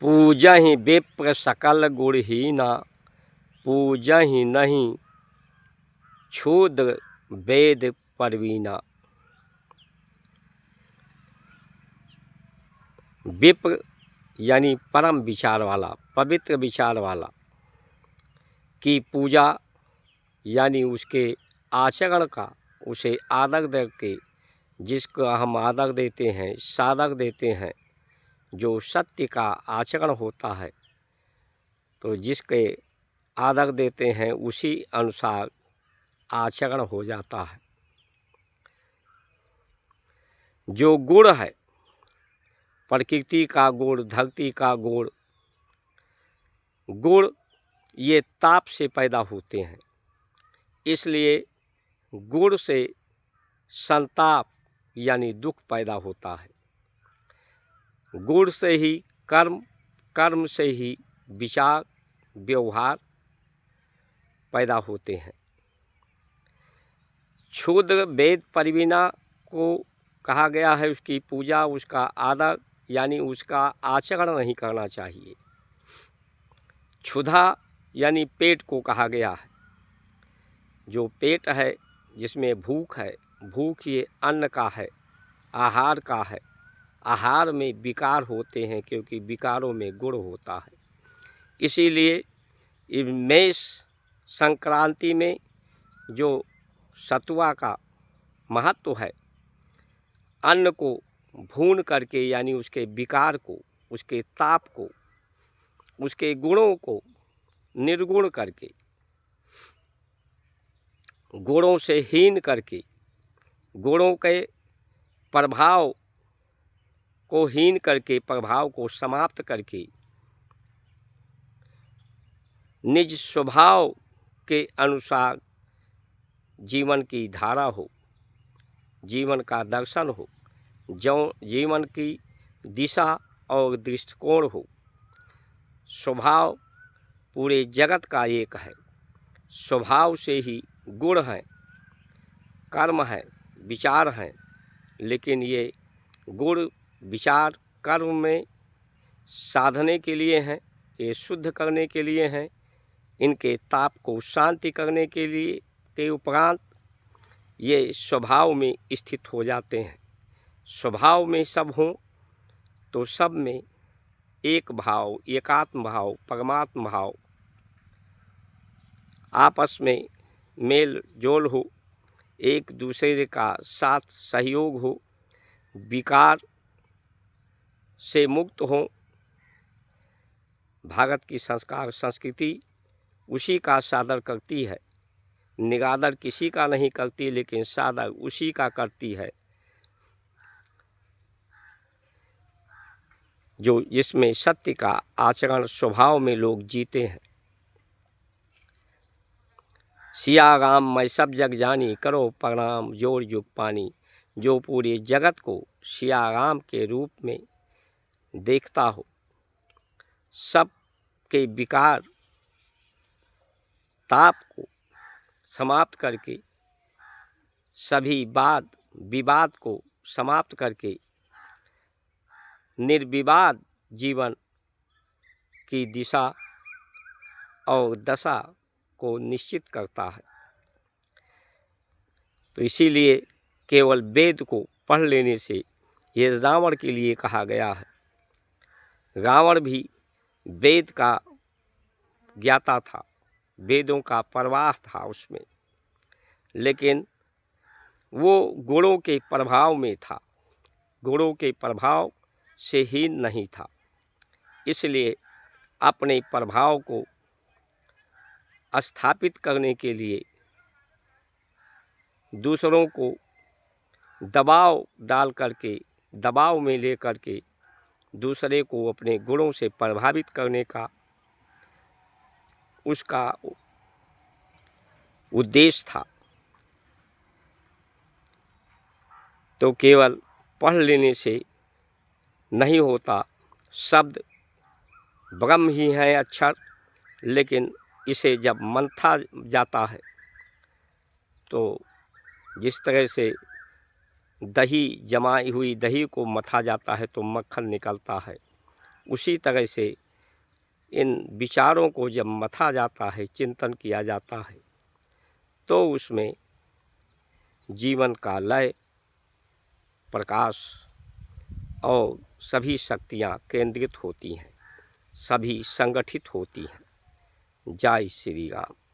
पूजहि विप्र सकल गुणहीना, पूजहि नहीं क्षुद्र वेद परवीना। विप्र यानी परम विचार वाला, पवित्र विचार वाला की पूजा यानी उसके आचरण का, उसे आदर दे के, जिसको हम आदर देते हैं, सादर देते हैं, जो सत्य का आचरण होता है, तो जिसके आदर देते हैं उसी अनुसार आचरण हो जाता है। जो गुण है, प्रकृति का गुण, धरती का गुण, गुण ये ताप से पैदा होते हैं, इसलिए गुण से संताप यानी दुख पैदा होता है। गुण से ही कर्म, कर्म से ही विचार व्यवहार पैदा होते हैं। क्षुद्र वेद परवीना को कहा गया है उसकी पूजा, उसका आदर यानी उसका आचरण नहीं करना चाहिए। क्षुधा यानी पेट को कहा गया है। जो पेट है, जिसमें भूख है, भूख ये अन्न का है, आहार का है। आहार में विकार होते हैं क्योंकि विकारों में गुण होता है। इसीलिए मेष संक्रांति में जो सतुआ का महत्व है, अन्न को भून करके यानी उसके विकार को, उसके ताप को, उसके गुणों को निर्गुण करके, गुणों से हीन करके, गुणों के प्रभाव को हीन करके, प्रभाव को समाप्त करके, निज स्वभाव के अनुसार जीवन की धारा हो, जीवन का दर्शन हो, जो जीवन की दिशा और दृष्टिकोण हो। स्वभाव पूरे जगत का एक है। स्वभाव से ही गुण है, कर्म है, विचार हैं, लेकिन ये गुण विचार कर्म में साधने के लिए हैं, ये शुद्ध करने के लिए हैं, इनके ताप को शांति करने के लिए के उपरांत ये स्वभाव में स्थित हो जाते हैं। स्वभाव में सब हों तो सब में एक भाव, एकात्म भाव, परमात्म भाव, आपस में मेल जोल हो, एक दूसरे का साथ सहयोग हो, विकार से मुक्त हो। भारत की संस्कार संस्कृति उसी का सादर करती है। निरादर किसी का नहीं करती, लेकिन सादर उसी का करती है जो जिसमें सत्य का आचरण स्वभाव में लोग जीते हैं। सिया राम मैं सब जग जानी, करो प्रणाम जोर जुग पानी। जो पूरे जगत को सिया राम के रूप में देखता हो, सब के विकार ताप को समाप्त करके, सभी वाद विवाद को समाप्त करके निर्विवाद जीवन की दिशा और दशा को निश्चित करता है। तो इसीलिए केवल वेद को पढ़ लेने से ये रावण के लिए कहा गया है। रावण भी वेद का ज्ञाता था, वेदों का प्रवाह था उसमें, लेकिन वो गुणों के प्रभाव में था, गुणों के प्रभाव से हीन नहीं था। इसलिए अपने प्रभाव को स्थापित करने के लिए दूसरों को दबाव डाल करके, दबाव में ले करके दूसरे को अपने गुणों से प्रभावित करने का उसका उद्देश्य था। तो केवल पढ़ लेने से नहीं होता। शब्द ब्रह्म ही है अक्षर, लेकिन इसे जब मंथा जाता है तो जिस तरह से दही जमाई हुई दही को मथा जाता है तो मक्खन निकलता है, उसी तरह से इन विचारों को जब मथा जाता है, चिंतन किया जाता है, तो उसमें जीवन का लय, प्रकाश और सभी शक्तियाँ केंद्रित होती हैं, सभी संगठित होती हैं। जय श्री राम।